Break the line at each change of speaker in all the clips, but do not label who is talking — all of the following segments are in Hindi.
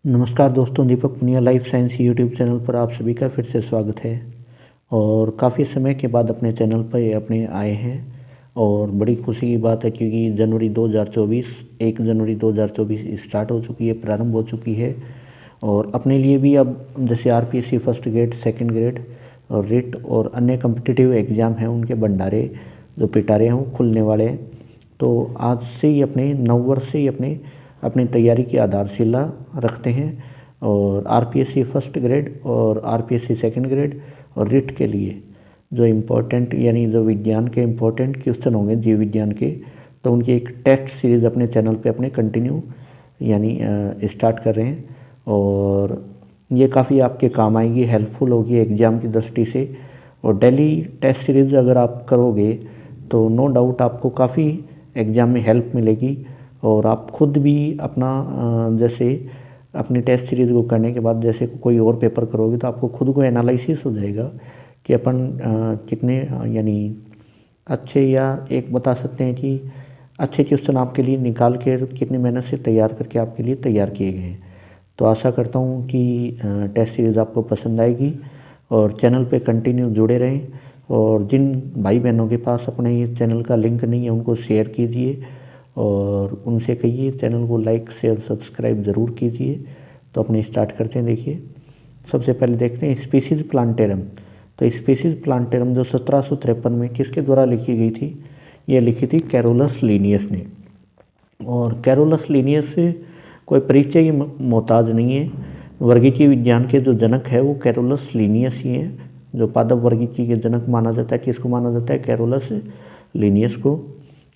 नमस्कार दोस्तों, Deepak Punia life science YouTube channel पर आप सभी का फिर से स्वागत है। और काफ़ी समय के बाद अपने चैनल पर अपने आए हैं और बड़ी खुशी की बात है क्योंकि जनवरी 2024 1 जनवरी 2024 स्टार्ट हो चुकी है, प्रारंभ हो चुकी है। और अपने लिए भी अब जैसे RPSC first grade, second grade और रिट और अन्य कम्पिटिटिव एग्ज़ाम हैं, उनके भंडारे जो पिटारे हैं वो खुलने वाले हैं। तो आज से ही अपने नववर्ष से ही अपनी तैयारी की आधारशिला रखते हैं। और आरपीएससी फर्स्ट ग्रेड और आरपीएससी सेकंड ग्रेड और रिट के लिए जो इम्पोर्टेंट यानी जो विज्ञान के इम्पोर्टेंट क्वेश्चन होंगे जीव विज्ञान के, तो उनकी एक टेस्ट सीरीज़ अपने चैनल पे अपने कंटिन्यू यानी स्टार्ट कर रहे हैं। और ये काफ़ी आपके काम आएगी, हेल्पफुल होगी एग्ज़ाम की दृष्टि से। और डेली टेस्ट सीरीज़ अगर आप करोगे तो नो डाउट आपको काफ़ी एग्ज़ाम में हेल्प मिलेगी। और आप खुद भी अपना जैसे अपनी टेस्ट सीरीज़ को करने के बाद जैसे कोई और पेपर करोगे तो आपको खुद को एनालिसिस हो जाएगा कि अपन कितने यानी अच्छे, या एक बता सकते हैं कि अच्छे क्वेश्चन आपके लिए निकाल के कितनी मेहनत से तैयार करके आपके लिए तैयार किए गए हैं। तो आशा करता हूँ कि टेस्ट सीरीज़ आपको पसंद आएगी और चैनल पे कंटिन्यू जुड़े रहें। और जिन भाई बहनों के पास अपने ये चैनल का लिंक नहीं है उनको शेयर कीजिए और उनसे कहिए चैनल को लाइक शेयर सब्सक्राइब ज़रूर कीजिए। तो अपने स्टार्ट करते हैं। देखिए, सबसे पहले देखते हैं स्पीसीज़ प्लांटेरम। तो स्पीसीज़ प्लांटेरम जो 1753 में किसके द्वारा लिखी गई थी? ये लिखी थी कैरोलस लीनियस ने। और कैरोलस लीनियस से कोई परिचय की मोहताज नहीं है। वर्गीकीय विज्ञान के जो जनक है वो कैरोलस लीनियस ही हैं, जो पादप वर्गीकीय के जनक माना जाता है। किसको माना जाता है? कैरोलस लीनियस को।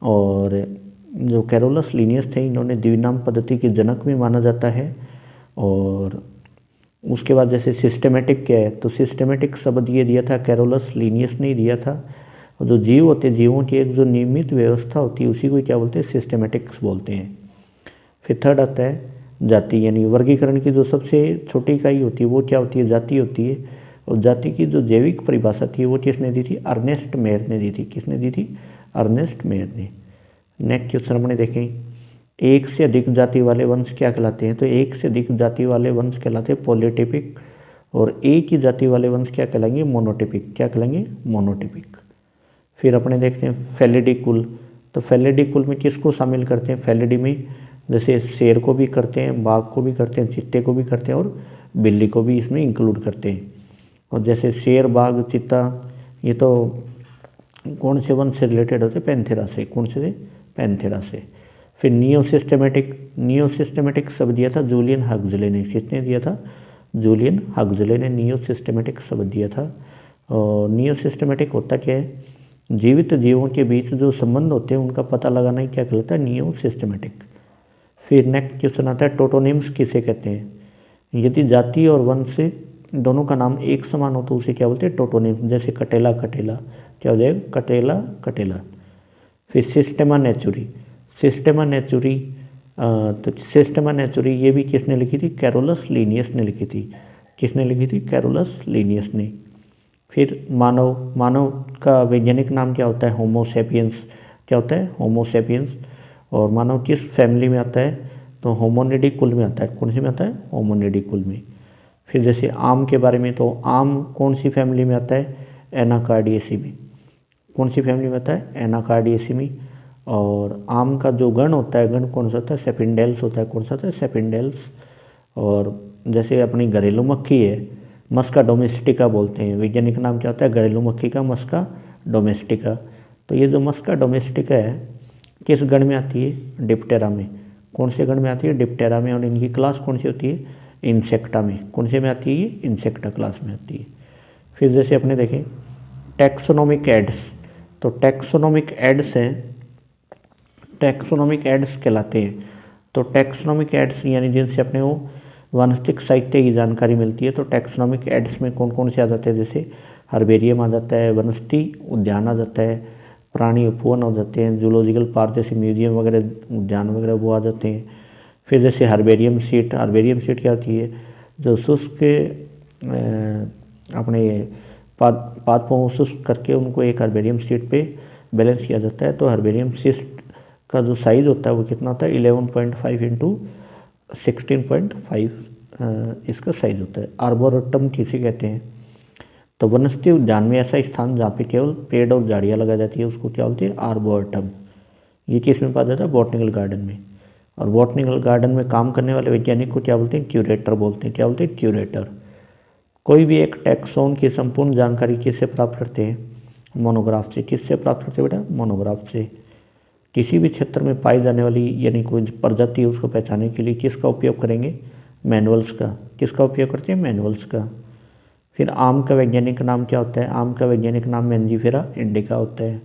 और जो कैरोलस लीनियस थे इन्होंने द्विनाम पद्धति के जनक भी माना जाता है। और उसके बाद जैसे सिस्टेमेटिक क्या है, तो सिस्टेमेटिक शब्द ये दिया था कैरोलस लीनियस ने ही दिया था। और जो जीव होते हैं, जीवों की एक जो नियमित व्यवस्था होती है उसी को क्या बोलते हैं? सिस्टेमेटिक्स बोलते हैं। फिर थर्ड आता है जाति, यानी वर्गीकरण की जो सबसे छोटी इकाई होती है वो क्या होती है? जाति होती है। और जाति की जो जैविक परिभाषा थी वो किसने दी थी? अर्नेस्ट मेयर ने दी थी। किसने दी थी? अर्नेस्ट मेयर ने। नेक्स्ट क्वेश्चन हमने देखें, एक से अधिक जाति वाले वंश क्या कहलाते हैं? तो एक से अधिक जाति वाले वंश कहलाते हैं पॉलीटिपिक। और एक ही जाति वाले वंश क्या कहलाएंगे? मोनोटिपिक। क्या कहलाएंगे? मोनोटिपिक। फिर अपने देखते हैं फेलिडी कुल। तो फेलिडी कुल में किसको शामिल करते हैं? फेलिडी में जैसे शेर को भी करते हैं, बाघ को भी करते हैं, चीते को भी करते हैं और बिल्ली को भी इसमें इंक्लूड करते हैं। और जैसे शेर, बाघ, चीता, ये तो कौन से वंश से रिलेटेड होते हैं? पैंथेरा से। कौन से? पैंथेरा से। फिर नियो सिस्टेमेटिक शब्द दिया था जूलियन हक्सले ने। किसने दिया था? जूलियन हक्सले ने नियो सिस्टेमेटिक शब्द दिया था। और नियो सिस्टेमेटिक होता क्या है? जीवित जीवों के बीच जो संबंध होते हैं उनका पता लगाना ही क्या कहलाता है? Neo systematic. फिर नेक्स्ट क्वेश्चन आता है टोटोनिम्स किसे कहते हैं? यदि जाति और वंश से दोनों का नाम एक समान हो तो उसे क्या बोलते हैं? टोटोनिम्स। जैसे कटेला कटेला, क्या हो जाएगा? कटेला कटेला। फिर सिस्टेमा नेचुरी। तो सिस्टेमा नेचुरी ये भी किसने लिखी थी? कैरोलस लीनियस ने लिखी थी। किसने लिखी थी? कैरोलस लीनियस ने। फिर मानव का वैज्ञानिक नाम क्या होता है? होमोसेपियंस। क्या होता है? होमोसेपियंस। और मानव किस फैमिली में आता है? तो होमोनिडी कुल में आता है। कौन सी में आता है? होमोनिडी कुल में। फिर जैसे आम के बारे में, तो आम कौन सी फैमिली में आता है? एनाकार्डियेसी में। कौन सी फैमिली में आता है? एनाकार्डियेसी में। और आम का जो गण होता है, गण कौन सा होता है? सेपिंडेल्स होता है। कौन सा होता है? सेपिंडेल्स। और जैसे अपनी घरेलू मक्खी है, मस्का डोमेस्टिका बोलते हैं। वैज्ञानिक नाम क्या होता है? घरेलू मक्खी का मस्का डोमेस्टिका। तो ये जो मस्का डोमेस्टिका है किस गण में आती है? डिप्टेरा में। कौन से गण में आती है? डिप्टेरा में। और इनकी क्लास कौन सी होती है? इंसेक्टा में। कौन से में आती है? ये इंसेक्टा क्लास में आती है। फिर जैसे अपने देखें टैक्सोनोमिक एड्स। तो टैक्सोनोमिक एड्स हैं, टैक्सोनोमिक एड्स कहलाते हैं। तो टैक्सोनोमिक एड्स यानी जिनसे अपने को वानस्पतिक साहित्य की जानकारी मिलती है। तो टैक्सोनोमिक एड्स में कौन कौन से आ जाते हैं? जैसे हर्बेरियम आ जाता है, वनस्पति उद्यान आ जाता है, प्राणी उपवन हो जाते हैं, जूलॉजिकल पार्क जैसे म्यूजियम वगैरह, उद्यान वगैरह वो आ जाते हैं। फिर जैसे हर्बेरियम शीट क्या होती है? जो शुष्क अपने पादपों को शुष्क करके उनको एक हर्बेरियम शीट पे बैलेंस किया जाता है। तो हर्बेरियम शीट का जो साइज़ होता है वो कितना होता है? 11.5 इंटू 16.5 इसका साइज होता है। आर्बोरेटम किसे कहते हैं? तो वनस्पति उद्यान में ऐसा स्थान जहाँ पे केवल पेड़ और झाड़ियाँ लगाई जाती है उसको क्या बोलते हैं? आर्बोरेटम। ये किस में पाया जाता है? बॉटनिकल गार्डन में। और बॉटनिकल गार्डन में काम करने वाले वैज्ञानिक को क्या बोलते हैं? क्यूरेटर बोलते हैं। क्या बोलते हैं? क्यूरेटर। कोई भी एक टैक्सोन की संपूर्ण जानकारी किससे प्राप्त करते हैं? मोनोग्राफ से। किससे प्राप्त करते हैं बेटा? मोनोग्राफ से। किसी भी क्षेत्र में पाई जाने वाली यानी कोई प्रजाति उसको पहचानने के लिए किसका उपयोग करेंगे? मैनुअल्स का। किसका उपयोग करते हैं? मैनुअल्स का। फिर आम का वैज्ञानिक नाम क्या होता है? आम का वैज्ञानिक नाम मैंजीफेरा इंडिका होता है।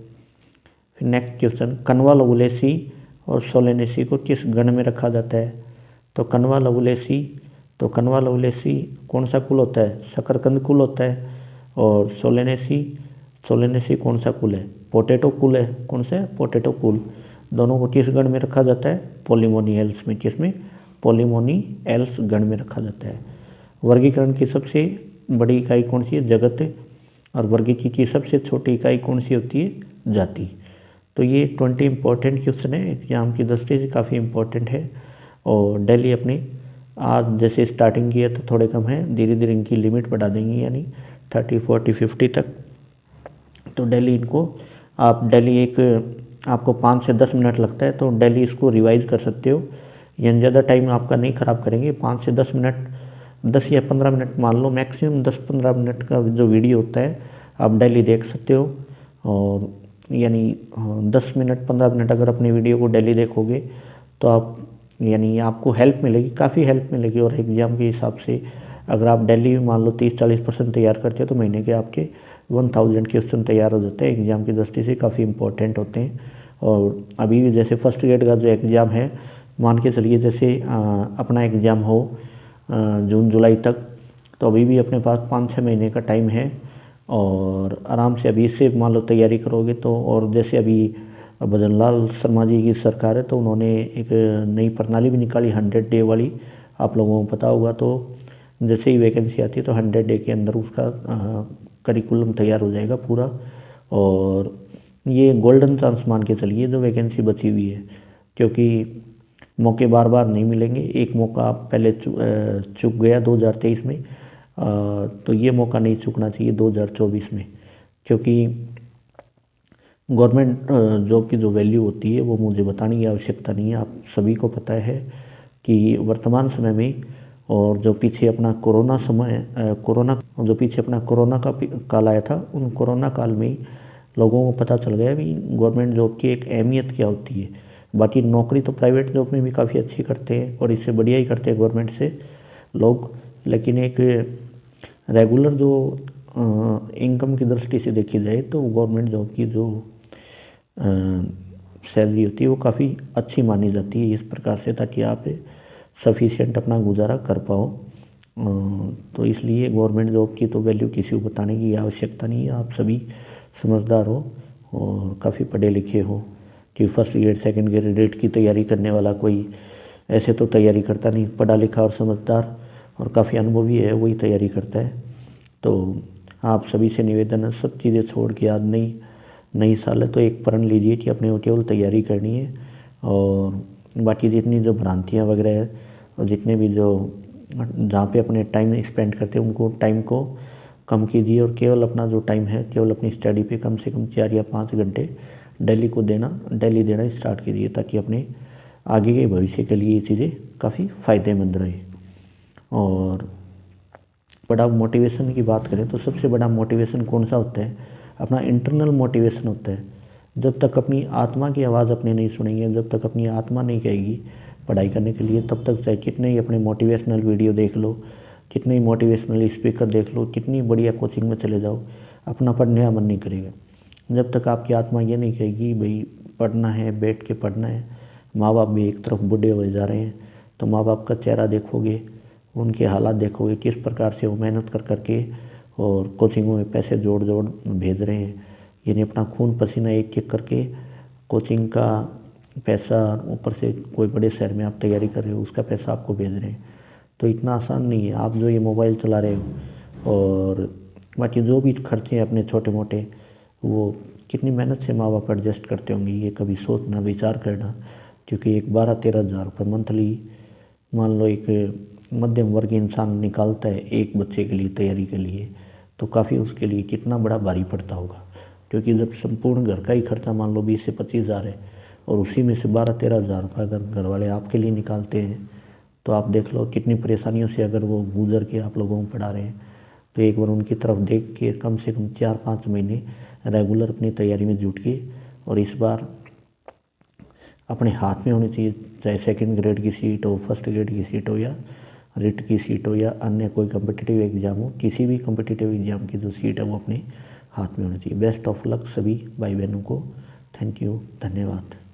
फिर नेक्स्ट क्वेश्चन, कनवा लवुलेसी और सोलेनेसी को किस गण में रखा जाता है? तो कनवा लवुलेसी कौन सा कुल होता है? शकरकंद कुल होता है। और सोलेनेसी कौन सा कुल है? पोटैटो कुल है। कौन सा है? पोटैटो कुल। दोनों को किस गण में रखा जाता है? पॉलीमोनियल्स में। किसमें? पॉलीमोनियल्स गण में रखा जाता है। वर्गीकरण की सबसे बड़ी इकाई कौन सी है? जगत। और वर्गीकरण की सबसे छोटी इकाई कौन सी होती है? जाति। तो ये 20 इंपॉर्टेंट क्वेश्चन है, एग्जाम की दृष्टि से काफ़ी इंपॉर्टेंट है। और डेली अपनी आज जैसे स्टार्टिंग की है तो थोड़े कम है, धीरे धीरे इनकी लिमिट बढ़ा देंगे यानी 30, 40, 50 तक। तो डेली इनको आप डेली एक आपको 5 से 10 मिनट लगता है तो डेली इसको रिवाइज कर सकते हो, यानी ज़्यादा टाइम आपका नहीं ख़राब करेंगे। 5 से 10 मिनट, 10 या 15 मिनट मान लो, मैक्सिमम 10-15 मिनट का जो वीडियो होता है आप डेली देख सकते हो। और यानी 10 मिनट 15 मिनट अगर अपनी वीडियो को डेली देखोगे तो आप यानी आपको हेल्प मिलेगी, काफ़ी हेल्प मिलेगी। और एग्ज़ाम के हिसाब से अगर आप डेली मान लो 30-40% तैयार करते हो तो महीने के आपके 1000 क्वेश्चन तैयार हो जाते हैं। एग्ज़ाम की दृष्टि से काफ़ी इंपॉर्टेंट होते हैं। और अभी भी जैसे फर्स्ट ग्रेड का जो एग्ज़ाम है, मान के चलिए जैसे अपना एग्ज़ाम हो जून जुलाई तक, तो अभी भी अपने पास 5-6 महीने का टाइम है और आराम से अभी से मान लो तैयारी करोगे तो। और जैसे अभी भजन लाल शर्मा जी की सरकार है तो उन्होंने एक नई प्रणाली भी निकाली 100 डे वाली, आप लोगों को पता होगा। तो जैसे ही वैकेंसी आती है तो 100 डे के अंदर उसका करिकुलम तैयार हो जाएगा पूरा। और ये गोल्डन चांस मान के चलिए जो वैकेंसी बची हुई है, क्योंकि मौके बार बार नहीं मिलेंगे। एक मौका पहले चूक गया 2023 में, तो ये मौका नहीं चूकना चाहिए 2024 में, क्योंकि गवर्नमेंट जॉब की जो वैल्यू होती है वो मुझे बताने की आवश्यकता नहीं है, आप सभी को पता है कि वर्तमान समय में और जो पीछे अपना कोरोना का काल आया था, उन कोरोना काल में लोगों को पता चल गया भी गवर्नमेंट जॉब की एक अहमियत क्या होती है। बाकी नौकरी तो प्राइवेट जॉब में भी काफ़ी अच्छी करते हैं और इससे बढ़िया ही करते हैं गवर्नमेंट से लोग, लेकिन एक रेगुलर जो इनकम की दृष्टि से देखी जाए तो गवर्नमेंट जॉब की जो सैलरी होती है वो काफ़ी अच्छी मानी जाती है इस प्रकार से, ताकि आप सफिशिएंट अपना गुजारा कर पाओ। तो इसलिए गवर्नमेंट जॉब की तो वैल्यू किसी को बताने की आवश्यकता नहीं है, आप सभी समझदार हो और काफ़ी पढ़े लिखे हो कि फर्स्ट ग्रेड सेकंड ग्रेड की तैयारी करने वाला कोई ऐसे तो तैयारी करता नहीं, पढ़ा लिखा और समझदार और काफ़ी अनुभवी है वही तैयारी करता है। तो आप सभी से निवेदन है, सब चीज़ें छोड़ के आज नई साल है तो एक प्रण लीजिए कि अपने केवल तैयारी करनी है। और बाकी जितनी जो भ्रांतियाँ वगैरह है और जितने भी जो जहाँ पे अपने टाइम स्पेंड करते हैं उनको टाइम को कम कीजिए और केवल अपना जो टाइम है केवल अपनी स्टडी पे कम से कम 4 या 5 घंटे डेली देना स्टार्ट कीजिए, ताकि अपने आगे के भविष्य के लिए ये चीज़ें काफ़ी फ़ायदेमंद रहे। और बड़ा मोटिवेशन की बात करें तो सबसे बड़ा मोटिवेशन कौन सा होता है? अपना इंटरनल मोटिवेशन होता है। जब तक अपनी आत्मा की आवाज़ अपने नहीं सुनेंगे, जब तक अपनी आत्मा नहीं कहेगी पढ़ाई करने के लिए, तब तक चाहे कितने ही अपने मोटिवेशनल वीडियो देख लो, कितने ही मोटिवेशनल स्पीकर देख लो, कितनी बढ़िया कोचिंग में चले जाओ, अपना पढ़ने का मन नहीं करेगा। जब तक आपकी आत्मा ये नहीं कहेगी भाई पढ़ना है, बैठ के पढ़ना है। माँ बाप भी एक तरफ बूढ़े हो जा रहे हैं तो माँ बाप का चेहरा देखोगे, उनके हालात देखोगे, किस प्रकार से वो मेहनत कर करके और कोचिंगों में पैसे जोड़ भेज रहे हैं, यानी अपना खून पसीना एक एक करके कोचिंग का पैसा, ऊपर से कोई बड़े शहर में आप तैयारी कर रहे हो उसका पैसा आपको भेज रहे हैं। तो इतना आसान नहीं है। आप जो ये मोबाइल चला रहे हो और बाकी जो भी खर्चे हैं अपने छोटे मोटे, वो कितनी मेहनत से माँ बाप एडजस्ट करते होंगे, ये कभी सोचना विचार करना। क्योंकि एक 12-13 हज़ार रुपये मंथली मान लो एक मध्यम वर्ग इंसान निकालता है एक बच्चे के लिए तैयारी के लिए, तो काफ़ी उसके लिए कितना बड़ा भारी पड़ता होगा। क्योंकि जब संपूर्ण घर का ही खर्चा मान लो 20 से 25 हज़ार है और उसी में से 12-13 हज़ार रुपये अगर घर वाले आपके लिए निकालते हैं, तो आप देख लो कितनी परेशानियों से अगर वो गुजर के आप लोगों को पढ़ा रहे हैं। तो एक बार उनकी तरफ देख के कम से कम 4-5 महीने रेगुलर अपनी तैयारी में जुटिए और इस बार अपने हाथ में होनी चाहिए, चाहे सेकंड ग्रेड की सीट हो, फर्स्ट ग्रेड की सीट हो या रिट की सीट हो या अन्य कोई कम्पिटिटिव एग्ज़ाम हो, किसी भी कम्पिटिटिव एग्ज़ाम की जो सीट है वो अपने हाथ में होनी चाहिए। बेस्ट ऑफ लक सभी भाई बहनों को। थैंक यू, धन्यवाद।